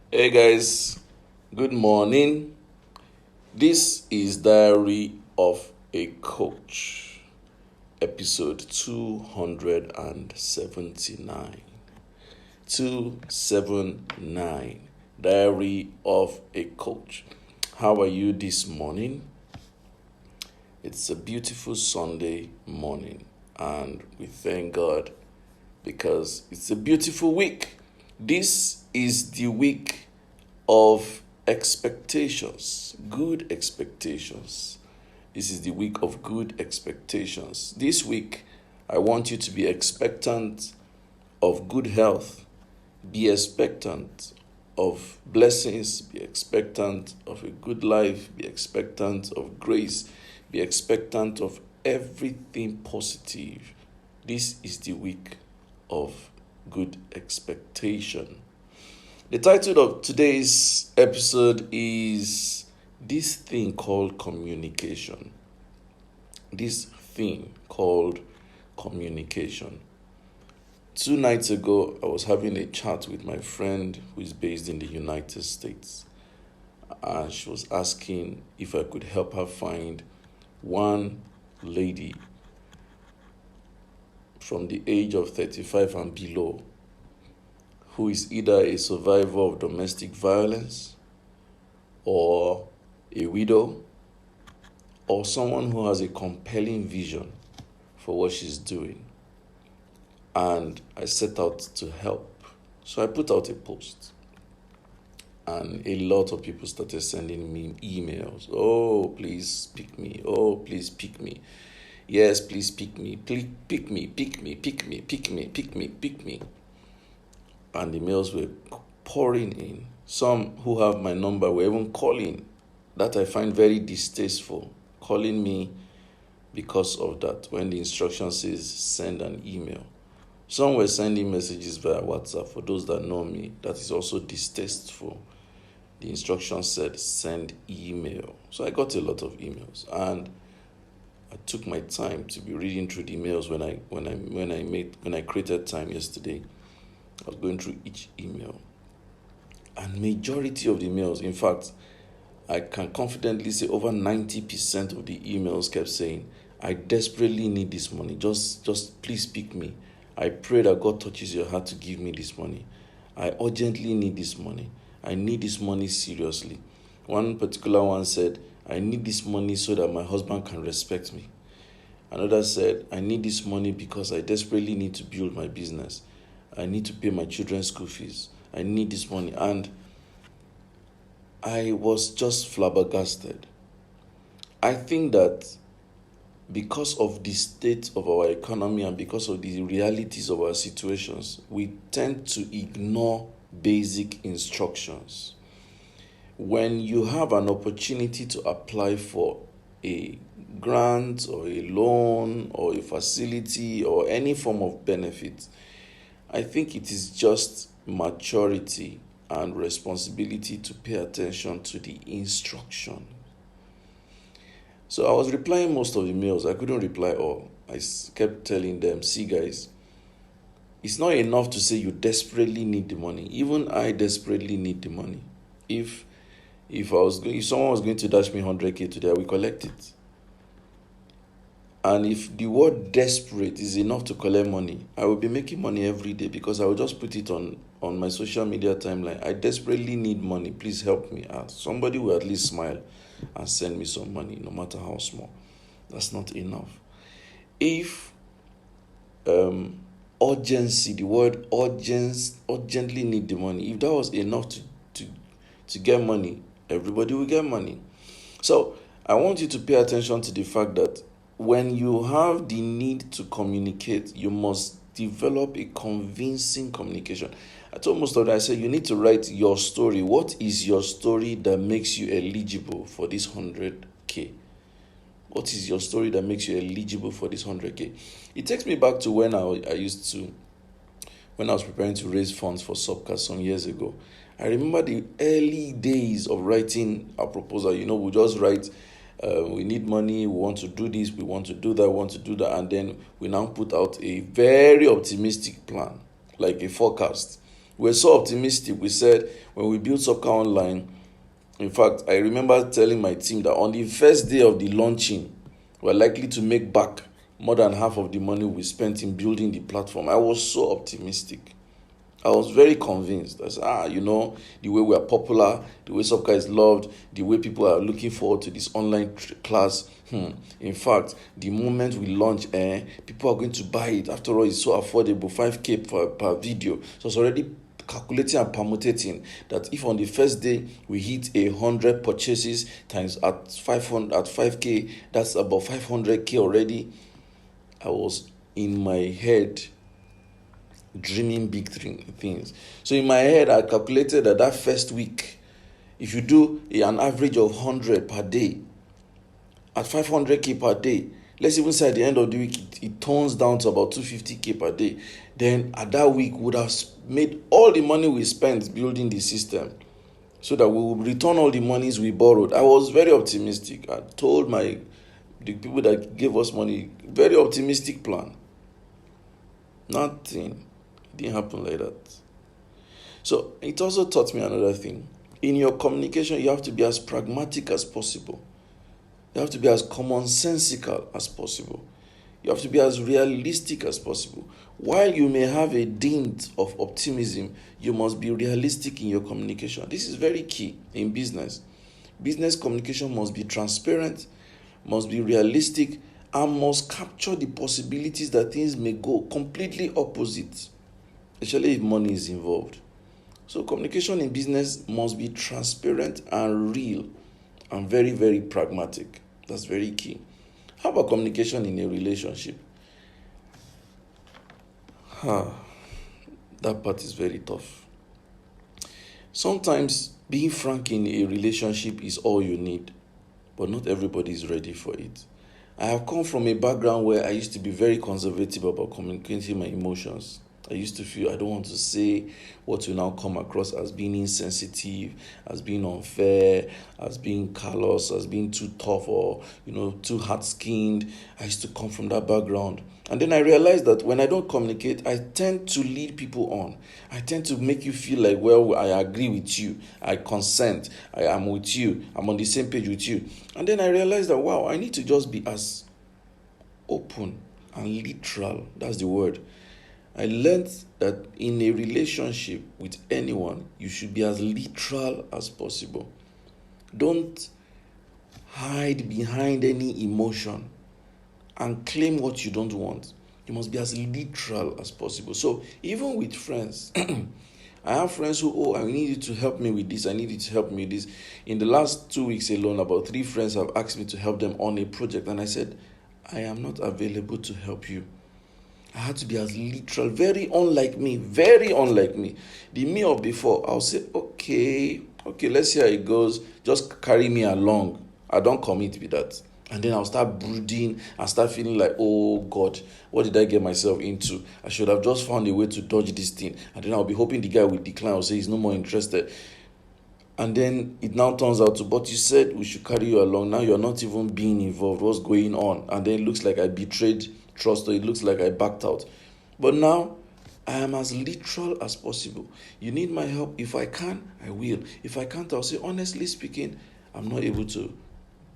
Hey guys, good morning. This is Diary of a Coach, episode 279. 279. Diary of a Coach. How are you this morning? It's a beautiful Sunday morning, and we thank God because it's a beautiful week. This is the week of expectations, good expectations. This is the week of good expectations. This week, I want you to be expectant of good health, be expectant of blessings, be expectant of a good life, be expectant of grace, be expectant of everything positive. This is the week of good expectation. The title of today's episode is This Thing Called Communication. This thing called communication. 2 nights ago, I was having a chat with my friend who is based in the United States. And she was asking if I could help her find one lady from the age of 35 and below who is either a survivor of domestic violence or a widow or someone who has a compelling vision for what she's doing. And I set out to help. So I put out a post and a lot of people started sending me emails. Oh, please pick me. Oh, please pick me. Yes, please pick me. Please pick me, pick me, pick me, pick me, pick me, pick me. And the mails were pouring in. Some who have my number were even calling. That I find very distasteful, calling me because of that when the instruction says send an email. Some were sending messages via WhatsApp. For those that know me, that is also distasteful. The instruction said send email. So I got a lot of emails, and I took my time to be reading through the emails when I created time yesterday. I was going through each email, and majority of the emails, in fact, I can confidently say over 90% of the emails kept saying, I desperately need this money. Just please pick me. I pray that God touches your heart to give me this money. I urgently need this money. I need this money seriously. One particular one said, I need this money so that my husband can respect me. Another said, I need this money because I desperately need to build my business. I need to pay my children's school fees. I need this money. And I was just flabbergasted. I think that because of the state of our economy and because of the realities of our situations, we tend to ignore basic instructions. When you have an opportunity to apply for a grant or a loan or a facility or any form of benefit, I think it is just maturity and responsibility to pay attention to the instruction. So I was replying most of the mails. I couldn't reply all. I kept telling them, see guys, it's not enough to say you desperately need the money. Even I desperately need the money. If someone was going to dash me 100k today, I will collect it. And if the word desperate is enough to collect money, I will be making money every day because I will just put it on my social media timeline. I desperately need money. Please help me out. Somebody will at least smile and send me some money, no matter how small. That's not enough. If urgency, the word urgently need the money, if that was enough to get money, everybody will get money. So I want you to pay attention to the fact that when you have the need to communicate, you must develop a convincing communication. I told most of them, I said, you need to write your story. What is your story that makes you eligible for this 100k? What is your story that makes you eligible for this 100k? It takes me back to when I was preparing to raise funds for SUPCA some years ago. I remember the early days of writing a proposal. We just write, we need money, we want to do this, we want to do that, and then we now put out a very optimistic plan, like a forecast. We're so optimistic. We said when we built Soccer Online, in fact, I remember telling my team that on the first day of the launching, we're likely to make back more than half of the money we spent in building the platform. I was so optimistic. I was very convinced. I said, the way we are popular, the way soccer is loved, the way people are looking forward to this online class. In fact, the moment we launch, people are going to buy it. After all, it's so affordable, 5K per video. So it's already calculating and permutating that if on the first day we hit 100 purchases times at 5k, that's about 500k already. I was in my head dreaming big things. So in my head, I calculated that first week, if you do an average of 100 per day, at 500k per day, let's even say at the end of the week, it turns down to about 250k per day. Then at that week, we would have made all the money we spent building the system so that we will return all the monies we borrowed. I was very optimistic. I told the people that gave us money, very optimistic plan. Nothing. It didn't happen like that. So it also taught me another thing. In your communication, you have to be as pragmatic as possible. You have to be as commonsensical as possible. You have to be as realistic as possible. While you may have a dint of optimism, you must be realistic in your communication. This is very key in business. Business communication must be transparent, must be realistic, and must capture the possibilities that things may go completely opposite, especially if money is involved. So communication in business must be transparent and real and very, very pragmatic. That's very key. How about communication in a relationship? That part is very tough. Sometimes being frank in a relationship is all you need, but not everybody is ready for it. I have come from a background where I used to be very conservative about communicating my emotions. I used to feel I don't want to say what will now come across as being insensitive, as being unfair, as being callous, as being too tough or, too hard-skinned. I used to come from that background. And then I realized that when I don't communicate, I tend to lead people on. I tend to make you feel like, well, I agree with you. I consent. I am with you. I'm on the same page with you. And then I realized that, wow, I need to just be as open and literal. That's the word. I learned that in a relationship with anyone, you should be as literal as possible. Don't hide behind any emotion and claim what you don't want. You must be as literal as possible. So even with friends, I have friends who, I need you to help me with this. I need you to help me with this. In the last 2 weeks alone, about 3 friends have asked me to help them on a project. And I said, I am not available to help you. I had to be as literal, very unlike me. The me of before, I'll say, okay, let's see how it goes. Just carry me along. I don't commit with that. And then I'll start brooding and start feeling like, oh God, what did I get myself into? I should have just found a way to dodge this thing. And then I'll be hoping the guy will decline or say he's no more interested. And then it now turns out to, but you said we should carry you along. Now you're not even being involved. What's going on? And then it looks like I betrayed trust, or it looks like I backed out. But now I am as literal as possible. You need my help. If I can, I will. If I can't, I'll say, honestly speaking, I'm not able to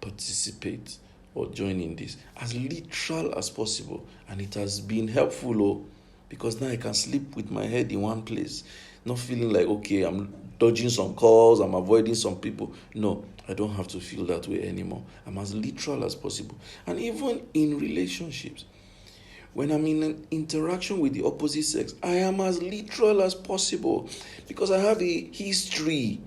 participate or join in this. As literal as possible. And it has been helpful, because now I can sleep with my head in one place, not feeling like, okay, I'm dodging some calls, I'm avoiding some people. No, I don't have to feel that way anymore. I'm as literal as possible. And even in relationships, when I'm in an interaction with the opposite sex, I am as literal as possible, because I have a history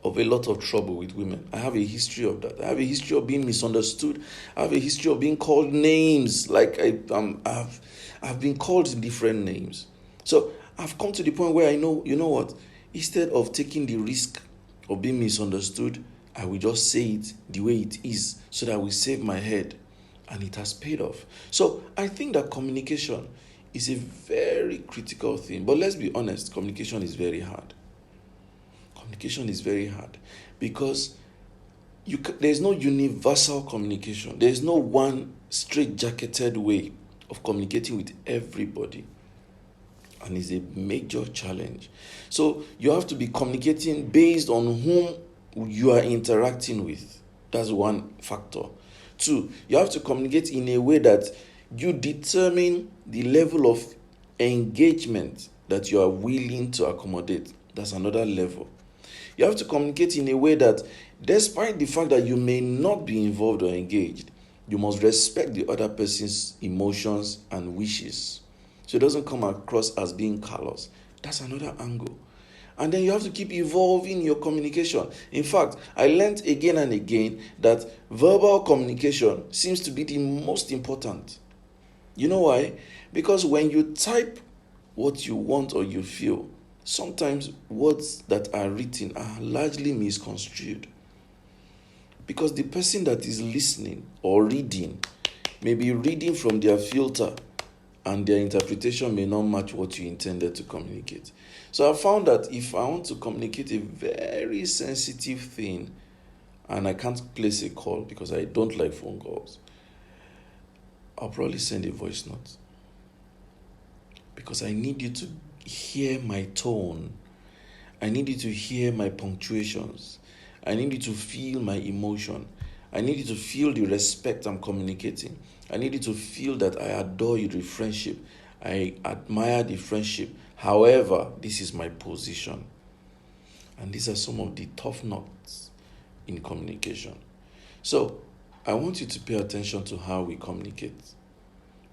of a lot of trouble with women. I have a history of that. I have a history of being misunderstood. I have a history of being called names. Like I've been called different names. So I've come to the point where I know, you know what? Instead of taking the risk of being misunderstood, I will just say it the way it is so that I will save my head. And it has paid off. So I think that communication is a very critical thing. But let's be honest, communication is very hard. Communication is very hard because there's no universal communication. There's no one straight-jacketed way of communicating with everybody. and is a major challenge. So you have to be communicating based on whom you are interacting with. That's one factor. Two, you have to communicate in a way that you determine the level of engagement that you are willing to accommodate. That's another level. You have to communicate in a way that, despite the fact that you may not be involved or engaged, you must respect the other person's emotions and wishes, so it doesn't come across as being callous. That's another angle. And then you have to keep evolving your communication. In fact, I learned again and again that verbal communication seems to be the most important. You know why? Because when you type what you want or you feel, sometimes words that are written are largely misconstrued. Because the person that is listening or reading may be reading from their filter, and their interpretation may not match what you intended to communicate. So I found that if I want to communicate a very sensitive thing, and I can't place a call because I don't like phone calls, I'll probably send a voice note. Because I need you to hear my tone. I need you to hear my punctuations. I need you to feel my emotion. I need you to feel the respect I'm communicating. I need you to feel that I adore you, the friendship. I admire the friendship. However, this is my position. And these are some of the tough knots in communication. So, I want you to pay attention to how we communicate.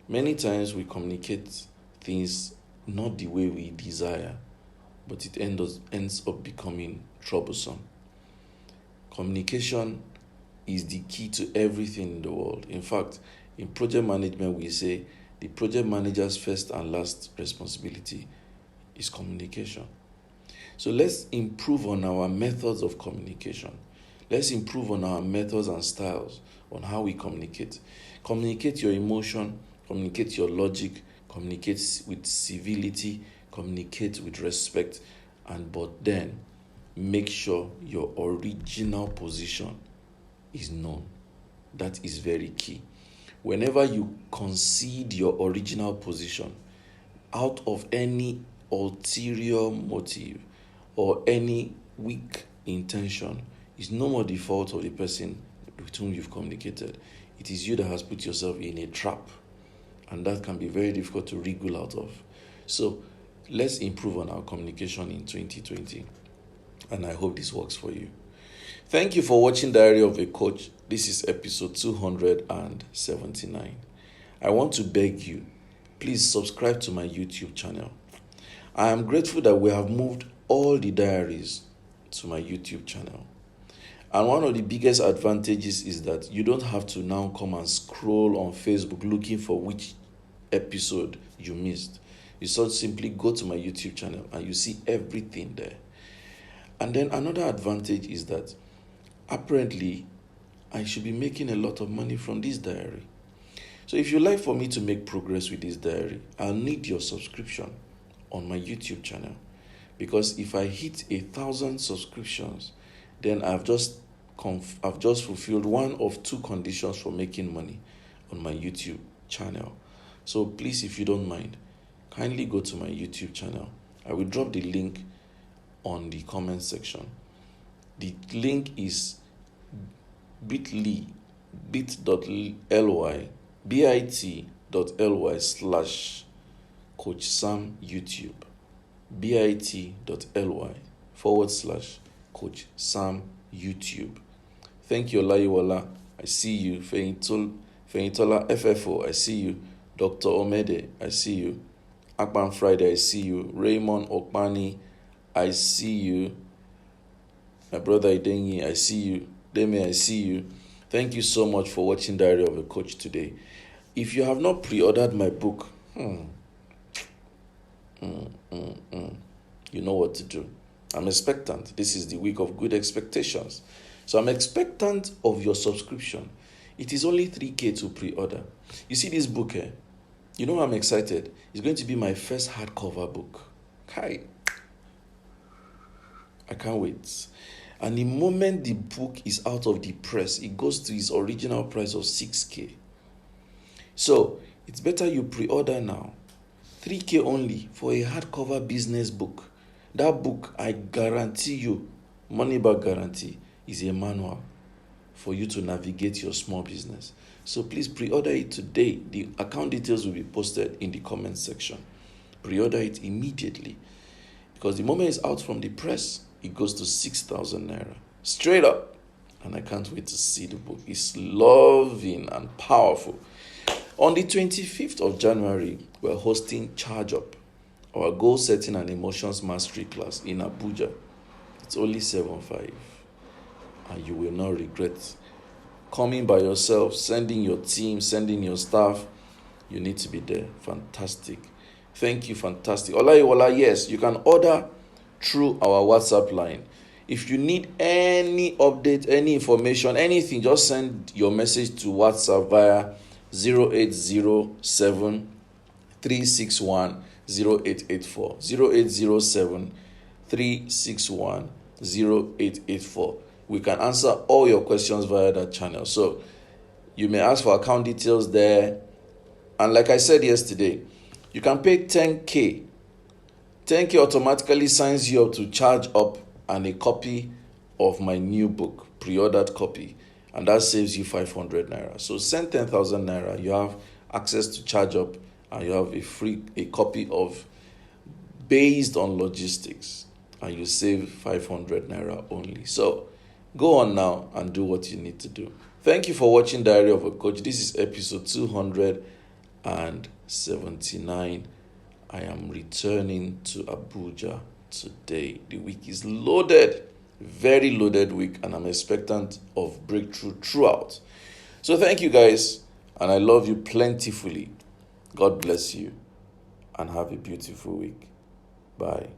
Many times we communicate things not the way we desire, but it ends up becoming troublesome. Communication is the key to everything in the world. In fact, in project management, we say the project manager's first and last responsibility is communication. So let's improve on our methods of communication. Let's improve on our methods and styles on how we communicate. Communicate your emotion, communicate your logic, communicate with civility, communicate with respect, but then make sure your original position is known. That is very key. Whenever you concede your original position out of any ulterior motive or any weak intention, it's no more the fault of the person with whom you've communicated. It is you that has put yourself in a trap, and that can be very difficult to wriggle out of. So let's improve on our communication in 2020, and I hope this works for you. Thank you for watching Diary of a Coach. This is episode 279. I want to beg you, please subscribe to my YouTube channel. I am grateful that we have moved all the diaries to my YouTube channel. And one of the biggest advantages is that you don't have to now come and scroll on Facebook looking for which episode you missed. You just simply go to my YouTube channel and you see everything there. And then another advantage is that apparently I should be making a lot of money from this diary. So if you'd like for me to make progress with this diary, I'll need your subscription on my YouTube channel. Because if I hit 1,000 subscriptions, then I've just fulfilled one of two conditions for making money on my YouTube channel. So please, if you don't mind, kindly go to my YouTube channel. I will drop the link on the comment section. The link is bit.ly bit.ly/Coach Sam YouTube. bit.ly/Coach Sam YouTube. Thank you, Olayiwola. I see you. Feyintola FFO, I see you. Dr. Omede, I see you. Akpan Friday, I see you. Raymond Okpani, I see you. My brother Idenyi, I see you. Deme, I see you. Thank you so much for watching Diary of a Coach today. If you have not pre-ordered my book, you know what to do. I'm expectant. This is the week of good expectations. So I'm expectant of your subscription. It is only 3K to pre-order. You see this book here? You know I'm excited. It's going to be my first hardcover book. Hi. I can't wait. And the moment the book is out of the press, it goes to its original price of 6K. So it's better you pre-order now 3K only for a hardcover business book. That book, I guarantee you, money back guarantee, is a manual for you to navigate your small business. So please pre-order it today. The account details will be posted in the comment section. Pre-order it immediately, because the moment it's out from the press, it goes to 6,000 naira. Straight up. And I can't wait to see the book. It's loving and powerful. On the 25th of January, we're hosting Charge Up, our goal setting and emotions mastery class in Abuja. It's only 7,500, and you will not regret coming by yourself, sending your team, sending your staff. You need to be there. Fantastic. Thank you. Fantastic. Olayiwola, yes, you can order through our WhatsApp line. If you need any update, any information, anything, just send your message to WhatsApp via 0807 361 0884. 0807 361 0884. We can answer all your questions via that channel. So you may ask for account details there. And like I said yesterday, you can pay 10K. 10K automatically signs you up to Charge Up and a copy of my new book, pre-ordered copy. And that saves you 500 naira. So send 10,000 naira. You have access to Charge Up, and you have a copy of Based on Logistics, and you save 500 naira only. So go on now and do what you need to do. Thank you for watching Diary of a Coach. This is episode 279. I am returning to Abuja today. The week is loaded, very loaded week, and I'm expectant of breakthrough throughout. So thank you guys, and I love you plentifully. God bless you, and have a beautiful week. Bye.